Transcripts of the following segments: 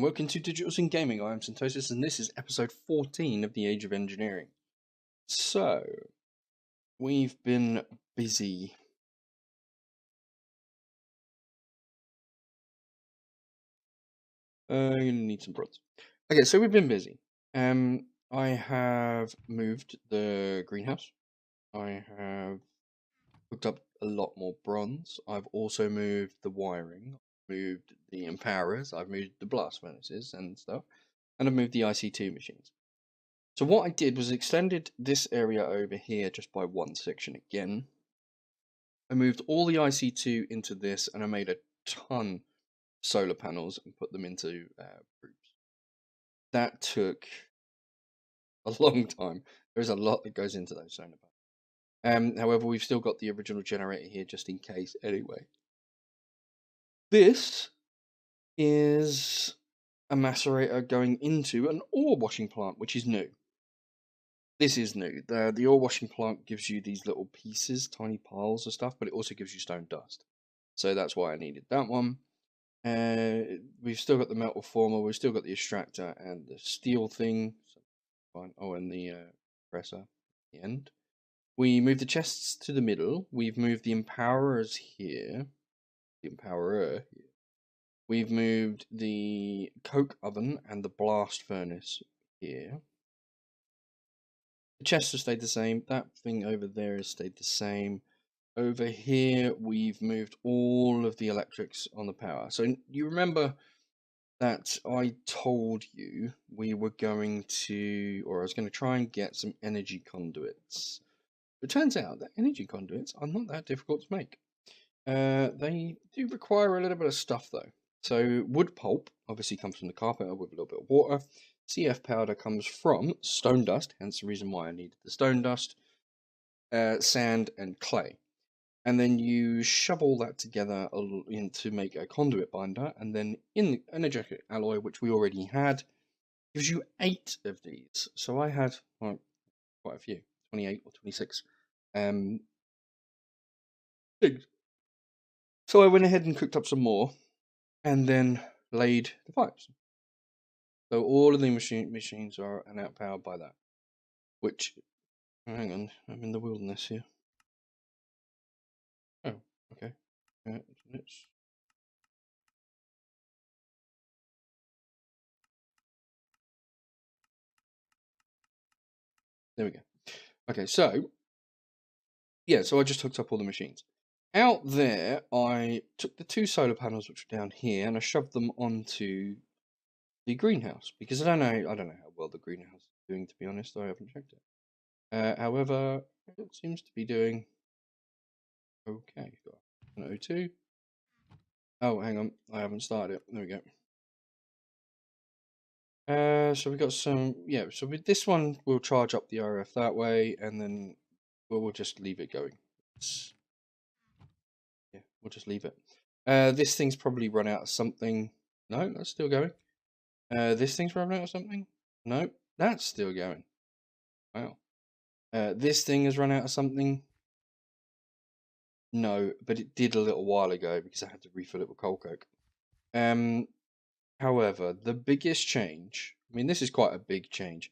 and welcome to digitalSyn Gaming. I am Syntosis, and this is episode 14 of the Age of Engineering. So, we've been busy. I'm going to need some bronze. Okay, so we've been busy. I have moved the greenhouse. I have hooked up a lot more bronze. I've also moved the wiring. I've moved the empowerers. I've moved the blast furnaces and stuff. And I've moved the IC2 machines. So what I did was extended this area over here just by one section again. I moved all the IC2 into this, and I made a ton of solar panels and put them into groups. That took a long time. There's a lot that goes into those solar panels. However, we've still got the original generator here just in case anyway. This is a macerator going into an ore washing plant, which is new. This is new. The ore washing plant gives you these little pieces, tiny piles of stuff, but it also gives you stone dust. So that's why I needed that one. We've still got the metal former, we've still got the extractor and the steel thing. So fine. Oh, and the compressor at the end. We moved the chests to the middle. We've moved the empowerers here. The empowerer here. We've moved the coke oven and the blast furnace here. The chests have stayed the same. That thing over there has stayed the same. Over here, we've moved all of the electrics on the power. So you remember that I told you we were going to, or I was going to try and get some energy conduits. It turns out that energy conduits are not that difficult to make. They do require a little bit of stuff though. So wood pulp obviously comes from the carpenter with a little bit of water. CF powder comes from stone dust, hence the reason why I needed the stone dust, sand and clay. And then you shove all that together to make a conduit binder, and then in the energetic alloy, which we already had, gives you 8 of these. So I had quite a few, 28 or 26 things. So I went ahead and cooked up some more, and then laid the pipes. So all of the machines are outpowered by that. Which, hang on, I'm in the wilderness here. Oh, okay. Let's... There we go. Okay, so yeah, so I just hooked up all the machines. Out there, I took the 2 solar panels which are down here, and I shoved them onto the greenhouse because I don't know how well the greenhouse is doing, to be honest. I haven't checked it. However, it seems to be doing okay. Got an O2. Oh, hang on, I haven't started it. There we go. So we got some, yeah. So with this one, we'll charge up the RF that way, and then we'll just leave it going. Yeah, we'll just leave it. This thing's probably run out of something. No, that's still going. This thing's running out of something. No, that's still going. Wow. This thing has run out of something. No, but it did a little while ago because I had to refill it with coal coke. However, the biggest change, I mean, this is quite a big change.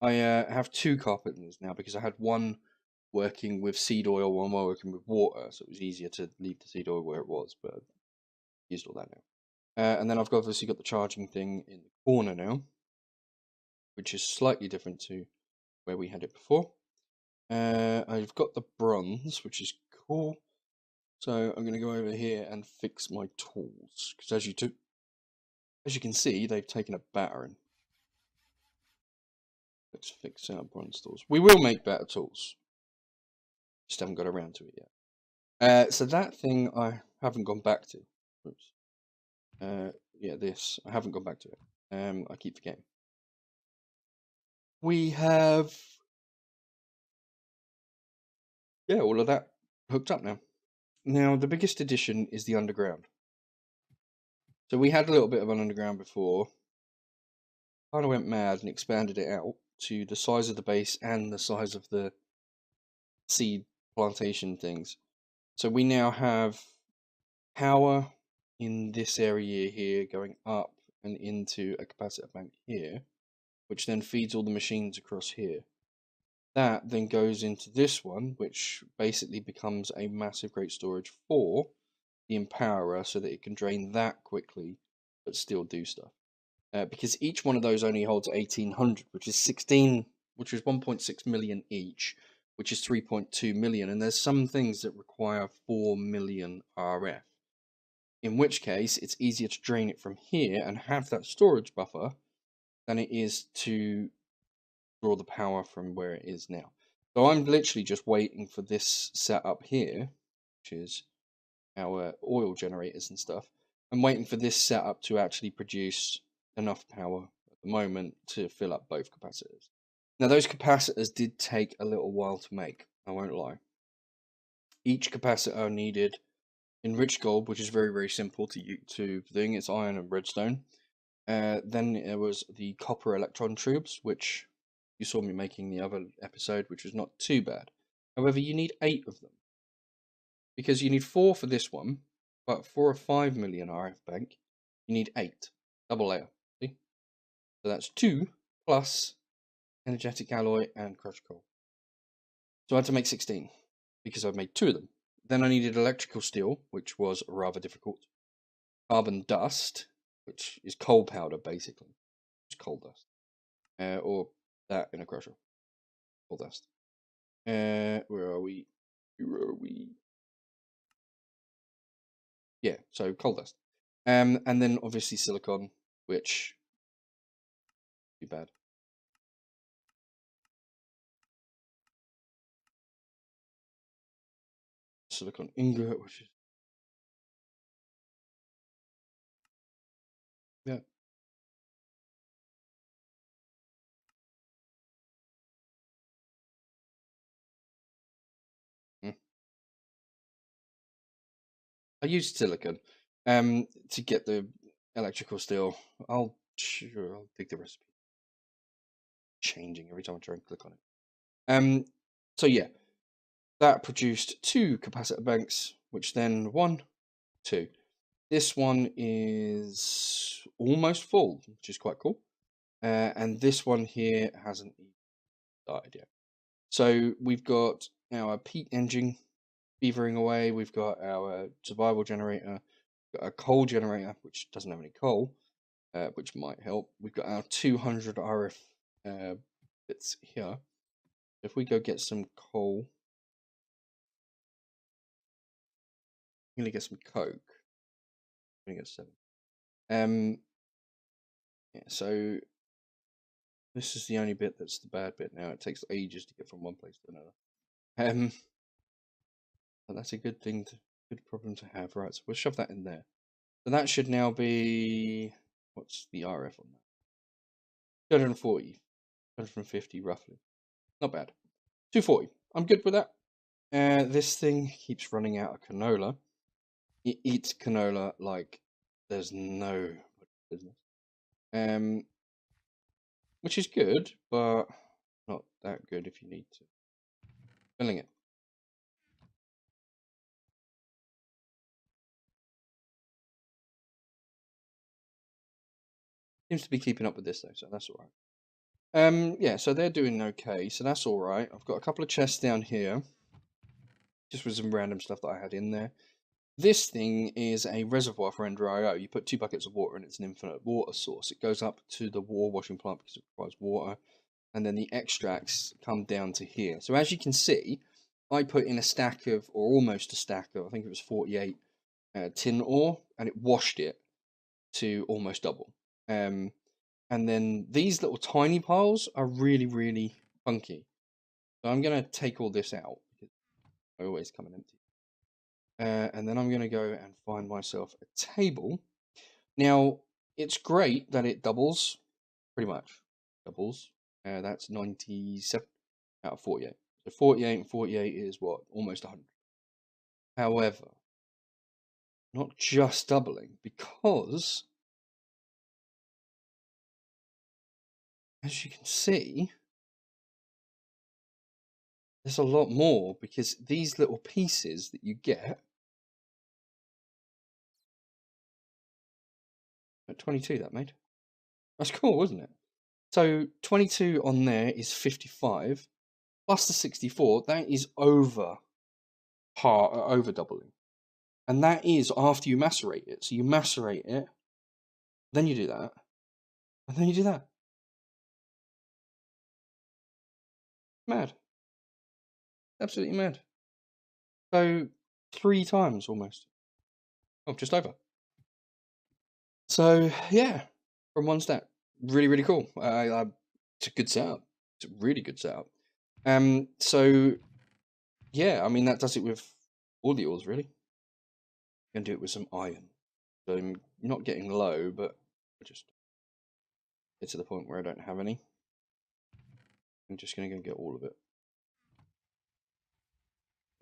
I have 2 carpenters now because I had one working with seed oil, one working with water, so it was easier to leave the seed oil where it was, but I've used all that now. And then I've obviously got the charging thing in the corner now, which is slightly different to where we had it before. I've got the bronze, which is cool. So I'm going to go over here and fix my tools, because as you can see, they've taken a battering. Let's fix our bronze tools. We will make better tools. Just haven't got around to it yet. So that thing I haven't gone back to. Oops. Yeah, this. I haven't gone back to it. I keep forgetting. We have... yeah, all of that hooked up now. Now, the biggest addition is the underground. So we had a little bit of an underground before. Kind of went mad and expanded it out to the size of the base and the size of the seed plantation things. So we now have power in this area here going up and into a capacitor bank here, which then feeds all the machines across here. That then goes into this one, which basically becomes a massive great storage for the Empowerer so that it can drain that quickly but still do stuff. Because each one of those only holds 1800, which is 1.6 million each, which is 3.2 million, and there's some things that require 4 million RF. In which case, it's easier to drain it from here and have that storage buffer than it is to draw the power from where it is now. So I'm literally just waiting for this setup here, which is our oil generators and stuff. I'm waiting for this setup to actually produce enough power at the moment to fill up both capacitors. Now those capacitors did take a little while to make, I won't lie. Each capacitor needed enriched gold, which is very, very simple to thing. It's iron and redstone. Then there was the copper electron tubes, which you saw me making the other episode, which was not too bad. However, you need 8 of them. Because you need 4 for this one, but for a 5 million RF bank, you need 8. Double layer. See? So that's 2 plus energetic alloy and crushed coal. So I had to make 16 because I've made 2 of them. Then I needed electrical steel, which was rather difficult. Carbon dust, which is coal powder basically. It's coal dust. Or that in a crusher. Coal dust. Where are we? Where are we? Yeah, so coal dust. And then obviously silicon, which too bad. Silicon ingot, which is yeah. I used silicon to get the electrical steel. I'll dig the recipe. Changing every time I try and click on it. So yeah, that produced 2 capacitor banks, which then 1, 2. This one is almost full, which is quite cool. And this one here hasn't started yet. So we've got our peat engine beavering away. We've got our survival generator. We've got a coal generator, which doesn't have any coal, which might help. We've got our 200 RF bits here. If we go get some coal, I'm gonna get some coke. I'm gonna get 7. Yeah, so this is the only bit that's the bad bit now. It takes ages to get from one place to another. But that's a good problem to have. Right, so we'll shove that in there. So that should now be, what's the RF on that? 240, 250 roughly. Not bad. 240. I'm good with that. This thing keeps running out of canola. It eats canola like there's no business. Which is good, but not that good if you need to. Filling it. Seems to be keeping up with this though, so that's alright. Yeah, so they're doing okay, so that's alright. I've got a couple of chests down here, just with some random stuff that I had in there. This thing is a reservoir for Ender IO. You put 2 buckets of water and it's an infinite water source. It goes up to the water washing plant because it requires water, and then the extracts come down to here. So as you can see, I put in a stack of, or almost a stack of, I think it was 48 tin ore, and it washed it to almost double. And then these little tiny piles are really, really funky. So I'm going to take all this out, because I always come in empty. And then I'm going to go and find myself a table. Now, it's great that it doubles, pretty much doubles. That's 97 out of 48. So 48 and 48 is what? Almost 100. However, not just doubling, because as you can see, there's a lot more, because these little pieces that you get, At 22 that made. That's cool, wasn't it? So 22 on there is 55 plus the 64. That is over doubling, and that is after you macerate it. So you macerate it, then you do that, and then you do that. Mad, absolutely mad. So 3 times almost. Oh, just over. So yeah, from 1 stack, really cool. It's a good setup. It's a really good setup. So yeah, I mean that does it with all the ores really. I'm gonna do it with some iron. So I'm not getting low, but I just get to the point where I don't have any. I'm just gonna go get all of it.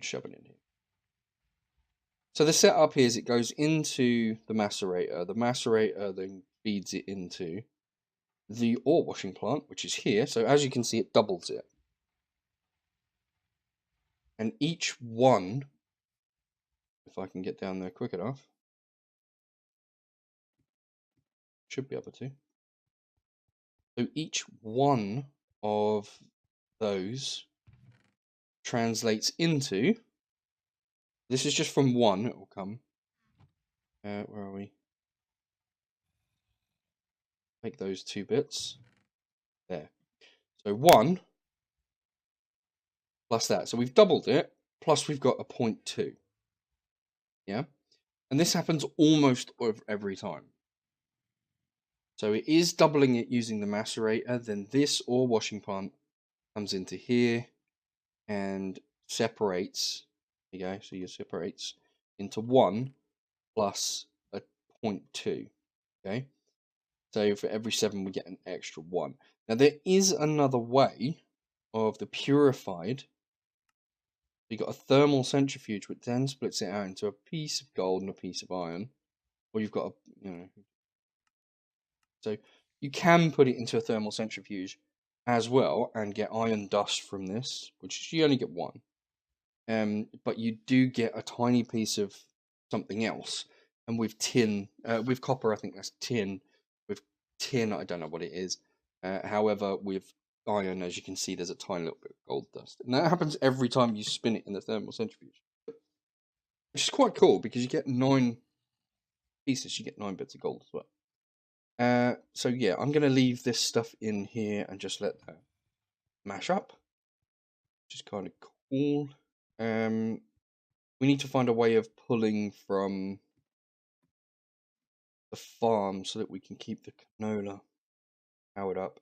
Shove it in here. So the setup is it goes into the macerator. The macerator then feeds it into the ore washing plant, which is here. So as you can see, it doubles it. And each one, if I can get down there quick enough, should be able to. So each one of those translates into, this is just from one, it will come. Where are we? Make those 2 bits. There. So 1 plus that. So we've doubled it, plus we've got a 0.2. Yeah? And this happens almost every time. So it is doubling it using the macerator, then this ore washing plant comes into here and separates. There you go, so it separates into 1 plus a 0.2. Okay? So for every 7 we get an extra 1. Now there is another way of the purified. You've got a thermal centrifuge which then splits it out into a piece of gold and a piece of iron. Or you've got a, so you can put it into a thermal centrifuge as well and get iron dust from this, which you only get 1. But you do get a tiny piece of something else. And with tin, with copper, I think that's tin. With tin, I don't know what it is. However, with iron, as you can see, there's a tiny little bit of gold dust. And that happens every time you spin it in the thermal centrifuge. Which is quite cool because you get 9 pieces, you get 9 bits of gold as well. So yeah, I'm going to leave this stuff in here and just let that mash up. Which is kind of cool. We need to find a way of pulling from the farm so that we can keep the canola powered up.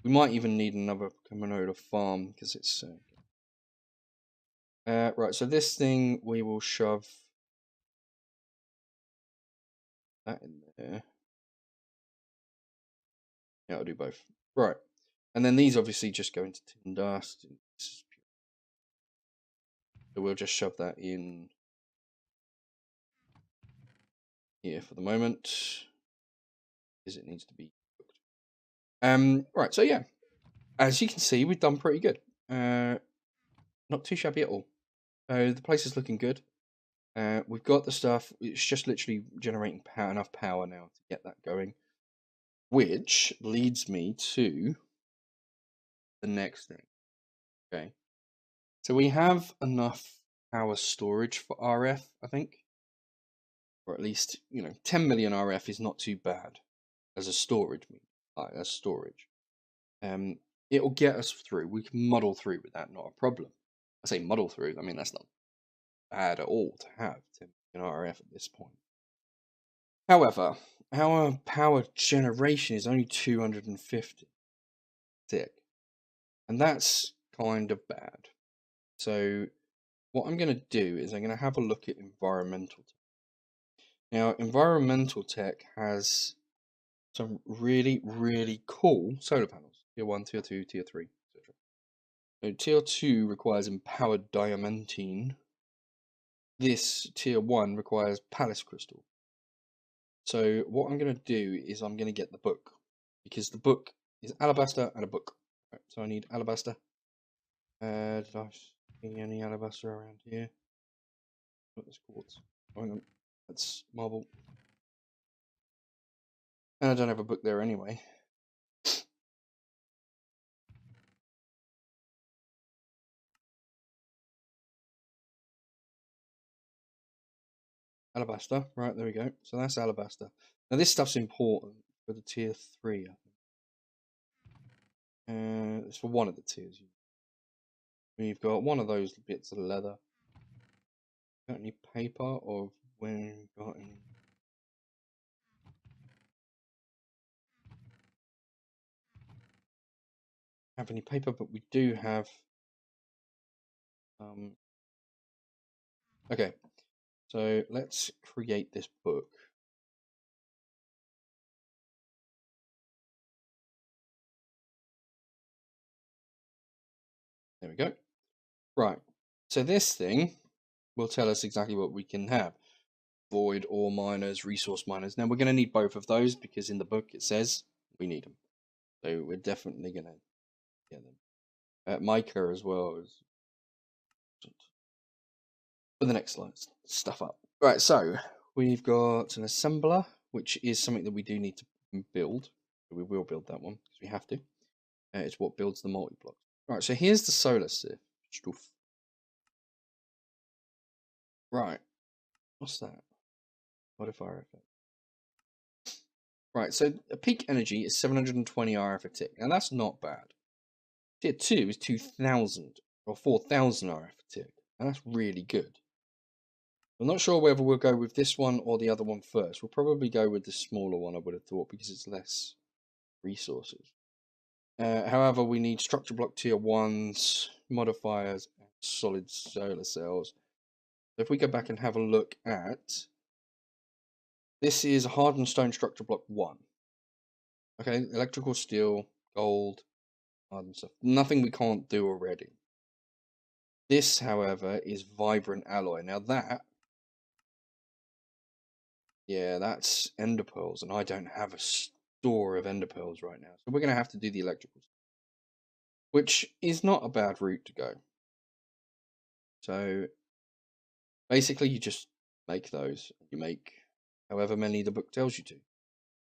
We might even need another canola farm because it's right. So this thing we will shove that in there. Yeah, I'll do both. Right, and then these obviously just go into tin dust. So we'll just shove that in here for the moment because it needs to be cooked. Right. So yeah, as you can see, we've done pretty good. Not too shabby at all. The place is looking good. We've got the stuff. It's just literally generating enough power now to get that going. Which leads me to the next thing. Okay. So we have enough power storage for RF, I think. Or at least, 10 million RF is not too bad as a storage. As storage. It'll get us through. We can muddle through with that, not a problem. I say muddle through, I mean that's not bad at all to have 10 million RF at this point. However, our power generation is only 250 tick, and that's kind of bad. So what I'm going to do is I'm going to have a look at environmental tech. Now, environmental tech has some really cool solar panels. Tier 1, Tier 2, Tier 3, etc. So Tier 2 requires empowered diamantine. This Tier 1 requires Palace crystal. So what I'm going to do is I'm going to get the book, because the book is alabaster and a book. Right, so I need alabaster. Did I see any alabaster around here? What this quartz? Hang on, that's marble. And I don't have a book there anyway. Alabaster, right, there we go. So that's alabaster. Now this stuff's important for the tier 3, I think. It's for one of the tiers. We've got one of those bits of leather. Got any paper, or when got any? Have any paper, but we do have. Okay, so let's create this book. There we go. Right. So this thing will tell us exactly what we can have. Void, ore miners, resource miners. Now we're going to need both of those because in the book it says we need them. So we're definitely going to get them. Mica as well as for the next stuff up. Right, so we've got an assembler, which is something that we do need to build. We will build that one because we have to. It's what builds the multi-blocks. Right, so here's the solar sieve. Right, what's that? Modifier effect. Right, so a peak energy is 720 RF a tick. Now that's not bad. Tier 2 is 2000 or 4000 RF a tick. And that's really good. I'm not sure whether we'll go with this one or the other one first. We'll probably go with the smaller one, I would have thought, because it's less resources. However, we need structure block tier 1s, modifiers, and solid solar cells. So if we go back and have a look at... This is hardened stone structure block 1. Okay, electrical steel, gold, hardened stuff. Nothing we can't do already. This, however, is vibrant alloy. Now that... Yeah, that's ender pearls, and I don't have a store of ender pearls right now. So we're going to have to do the electrical stuff, which is not a bad route to go. So basically you just make those. You make however many the book tells you to.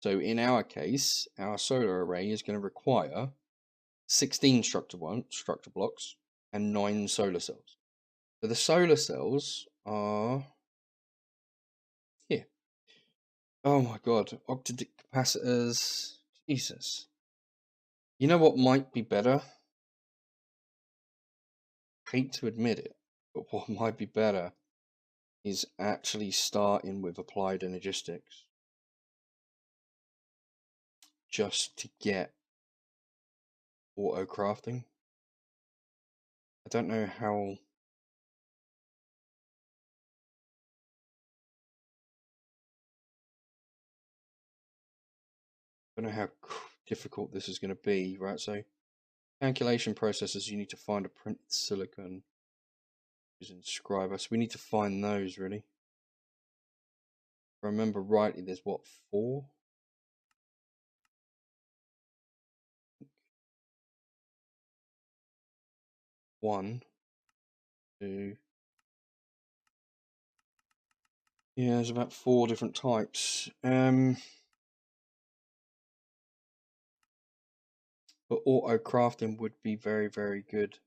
So in our case, our solar array is going to require 16 structure blocks and 9 solar cells. So the solar cells are here. Oh my god, octadic capacitors. Jesus. You know what might be better? Hate to admit it, but what might be better is actually starting with applied energistics just to get auto crafting. I don't know how. I don't know how difficult this is going to be, right? So, calculation processes, you need to find a printed silicon using Scriber. So we need to find those really. If I remember rightly, there's what, 4? One, 2. Yeah, there's about 4 different types. But auto crafting would be very, very good.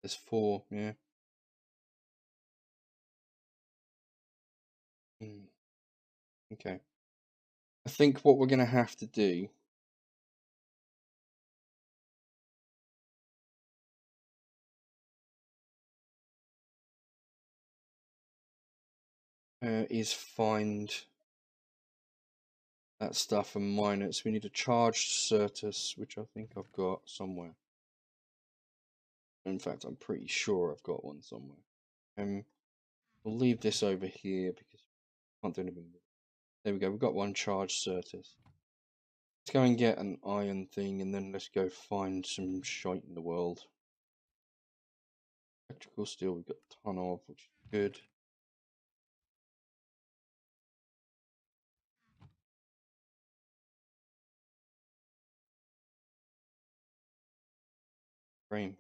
There's 4, yeah. Okay. I think what we're going to have to do is find that stuff and mine it. So we need a charged Certus, which I think I've got somewhere. In fact, I'm pretty sure I've got one somewhere. We'll leave this over here because I can't do anything with it. There we go, we've got one charged Certus. Let's go and get an iron thing and then let's go find some shite in the world. Electrical steel we've got a ton of, which is good. Frame.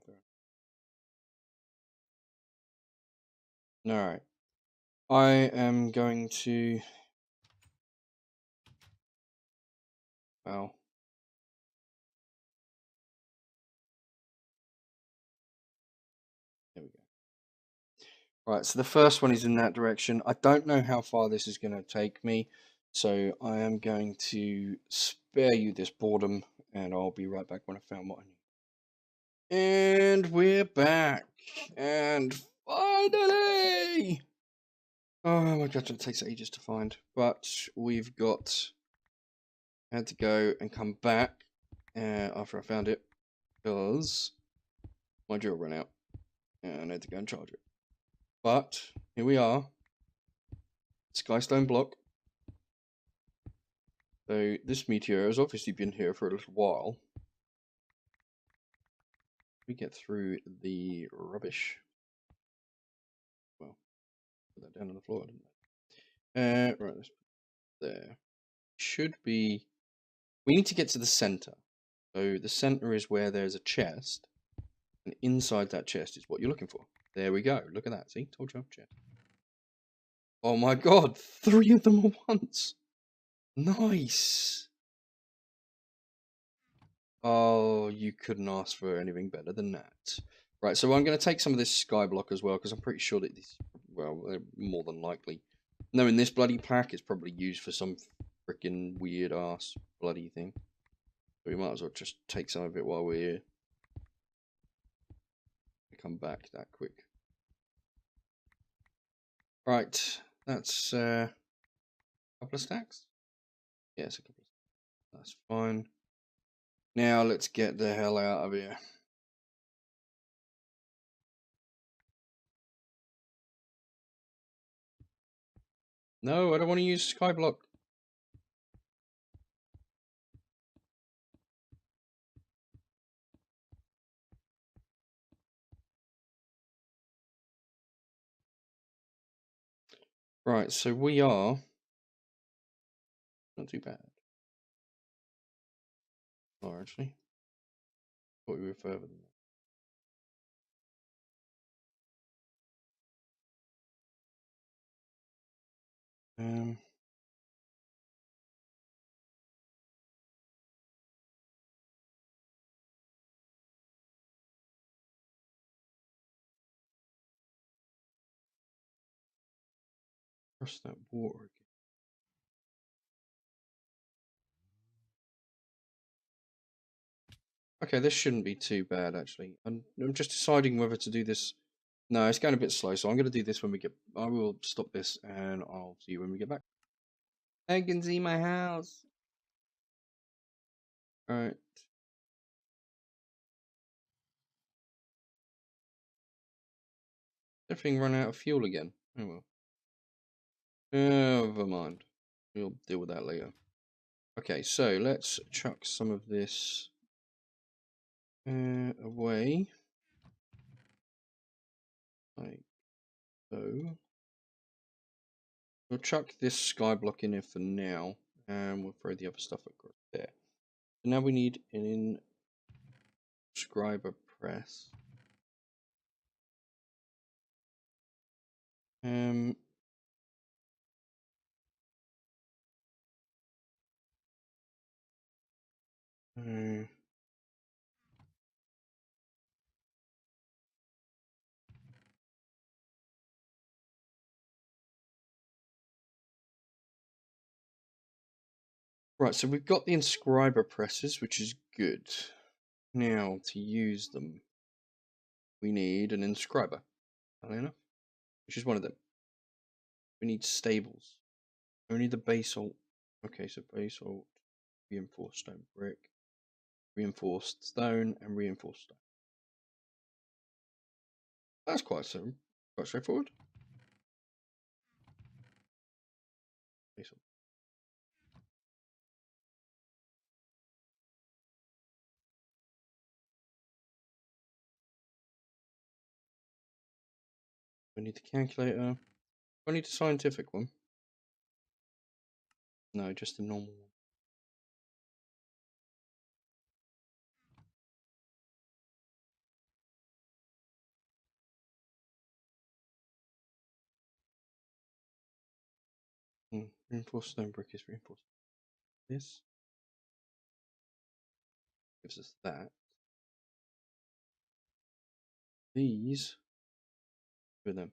Alright. I am going to... Well... There we go. Right, so the first one is in that direction. I don't know how far this is going to take me, so I am going to spare you this boredom, and I'll be right back when I found what I need. And we're back! And finally! Oh my god, it takes ages to find. But we've got... had to go and come back after I found it, because my drill ran out, and I had to go and charge it. But here we are, Skystone block. So this meteor has obviously been here for a little while. We get through the rubbish. Well, put that down on the floor, didn't I? Right, let's put it there. Should be. We need to get to the center. So the center is where there's a chest, and inside that chest is what you're looking for. There we go. Look at that. See, told you, chest. Oh my god, 3 of them at once. Nice. Oh, you couldn't ask for anything better than that. Right, so I'm going to take some of this Skyblock as well, because I'm pretty sure that this, well, more than likely, knowing this bloody plaque, it's probably used for some freaking weird ass bloody thing. So we might as well just take some of it while we're here. Come back that quick. Right, that's a couple of stacks. Yes, a couple of stacks. That's fine. Now let's get the hell out of here. No, I don't want to use Skyblock. Right, so we are not too bad. Oh, actually, thought we were further than that. Cross that water again. Okay, this shouldn't be too bad, actually. I'm just deciding whether to do this. No, it's going a bit slow, so I'm going to do this when we get... I will stop this, and I'll see you when we get back. I can see my house. Alright. Everything run out of fuel again. Oh well. Never mind. We'll deal with that later. Okay, so let's chuck some of this away. Like so. We'll chuck this Skyblock in here for now, and we'll throw the other stuff across there. So now we need an inscriber press. Uh, right, so we've got the inscriber presses, which is good. Now, to use them, we need an inscriber, enough, which is one of them. We need stables. Only the basalt. Okay, so basalt, reinforced stone brick, reinforced stone, and reinforced stone. That's quite simple, quite straightforward. Basalt. We need the calculator. I need a scientific one. No, just a normal one. Reinforced stone brick is reinforced. This gives us that. These with them.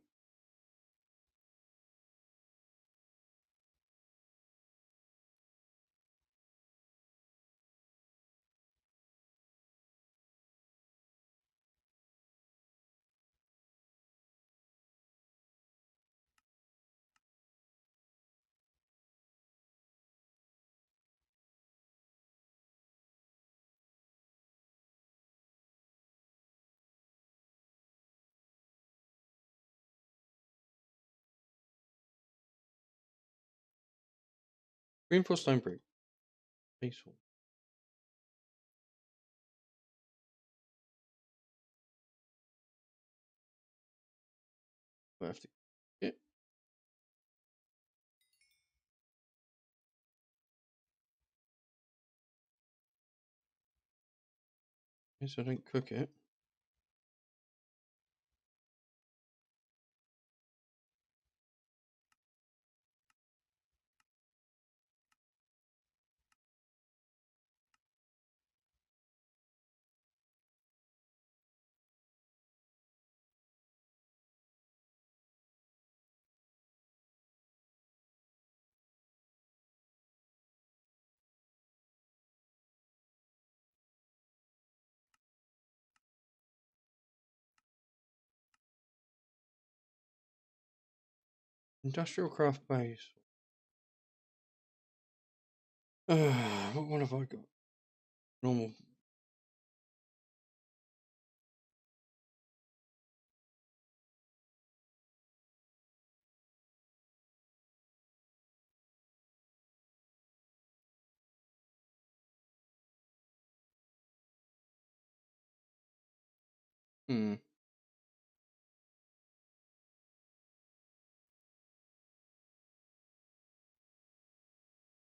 Reinforced stone brick. Peaceful. I have to get. So I don't cook it. Industrial craft base. What one have I got? Normal. Hmm.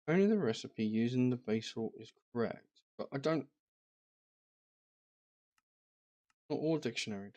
Only the recipe using the base salt is correct, but I don't. Not all dictionary.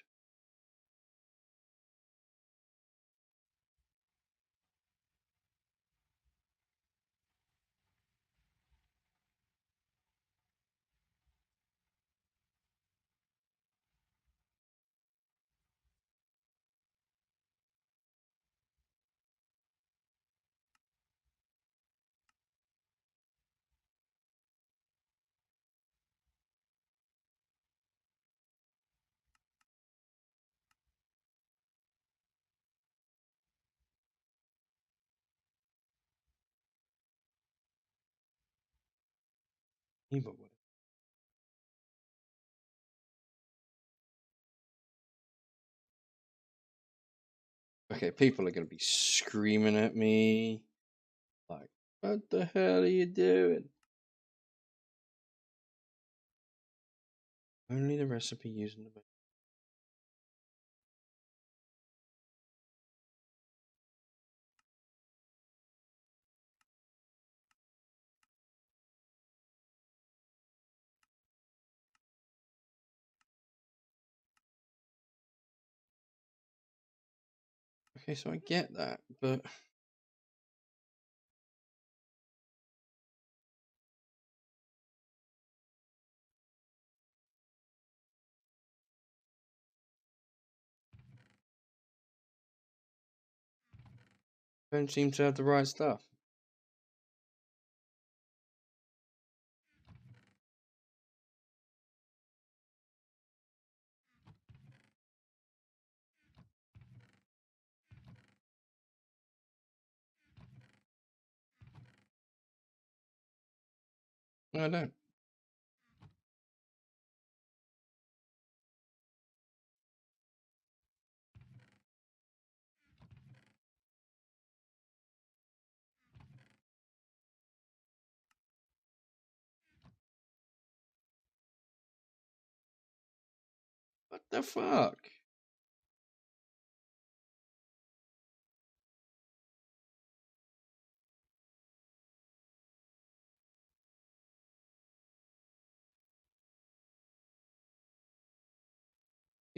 Either way. Okay, people are going to be screaming at me. Like, what the hell are you doing? Only the recipe using the base. Okay, so I get that, but don't seem to have the right stuff. No, I don't. What the fuck?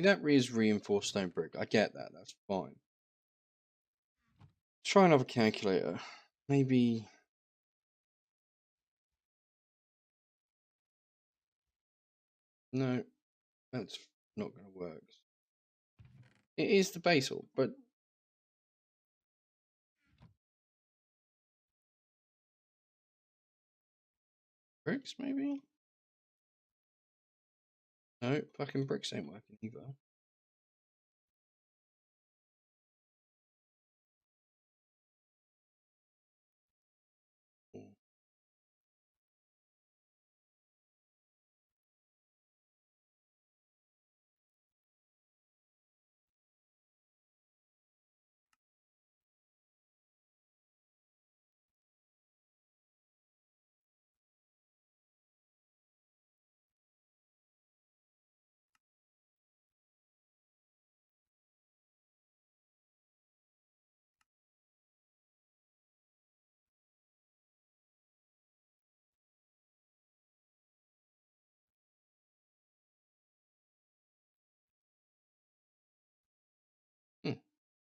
That is reinforced stone brick. I get that. That's fine. Try another calculator. maybe. No, that's not going to work. It is the basil, but bricks maybe. No, fucking bricks ain't working either.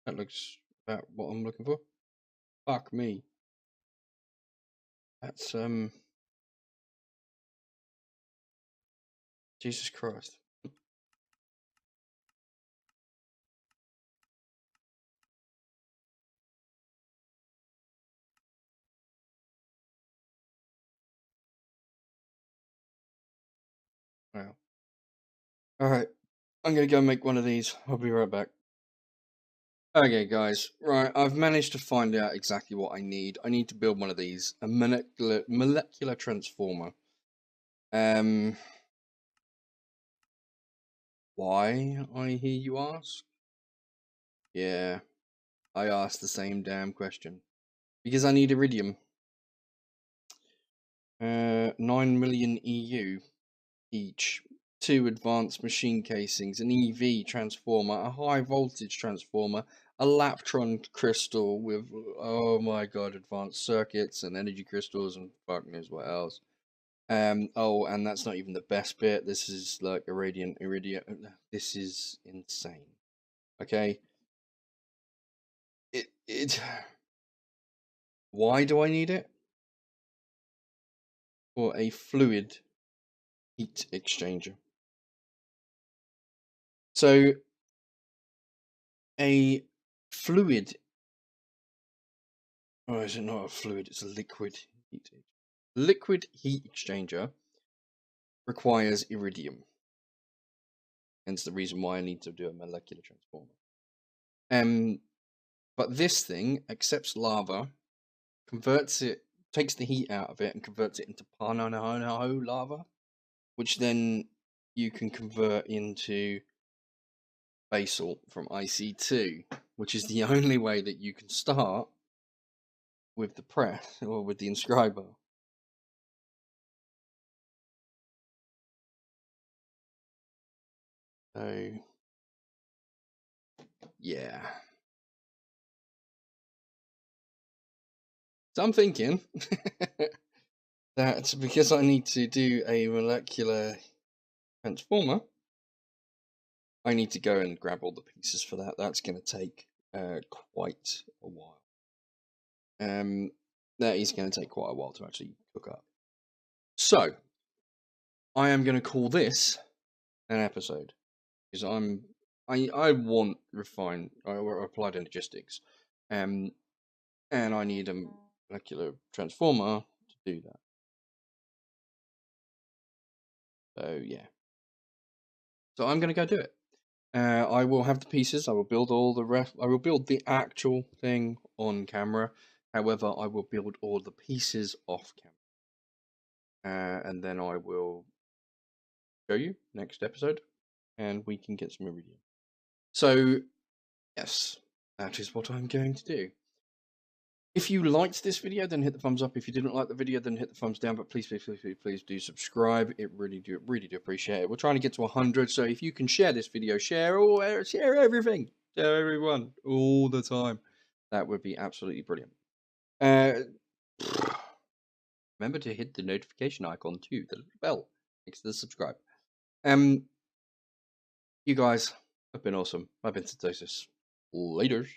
That looks about what I'm looking for. Fuck me. That's Jesus Christ. Wow. Alright. I'm gonna go make one of these. I'll be right back. Okay, guys. Right, I've managed to find out exactly what I need. I need to build one of these. A molecular transformer. Why, I hear you ask? Yeah, I asked the same damn question. Because I need iridium. 9 million EU each. 2 advanced machine casings, an EV transformer, a high voltage transformer, a Laptron crystal with, oh my god, advanced circuits and energy crystals and fuck knows what else. Oh, and that's not even the best bit. This is like iridium. This is insane. Okay. It. Why do I need it? For a fluid heat exchanger. So, a fluid. Oh, is it not a fluid? It's a liquid heat. Liquid heat exchanger requires iridium. Hence the reason why I need to do a molecular transformer. But this thing accepts lava, converts it, takes the heat out of it, and converts it into Parnanoho lava, which then you can convert into basil from IC2, which is the only way that you can start with the press or with the inscriber. So, yeah. So I'm thinking that because I need to do a molecular transformer, I need to go and grab all the pieces for that. That's going to take quite a while. That is going to take quite a while to actually cook up. So, I am going to call this an episode because I want refined or applied energistics, and I need a molecular transformer to do that. So yeah. So I'm going to go do it. I will have the pieces. I will build all the rest. I will build the actual thing on camera. However, I will build all the pieces off camera, and then I will show you next episode, and we can get some iridium. So, yes, that is what I'm going to do. If you liked this video, then hit the thumbs up. If you didn't like the video, then hit the thumbs down. But please, please, please, please, please do subscribe. It really do appreciate it. We're trying to get to 100, so if you can share this video, share everything, share everyone all the time. That would be absolutely brilliant. Remember to hit the notification icon too, the little bell next to the subscribe. You guys have been awesome. I've been Synthesis. Laters.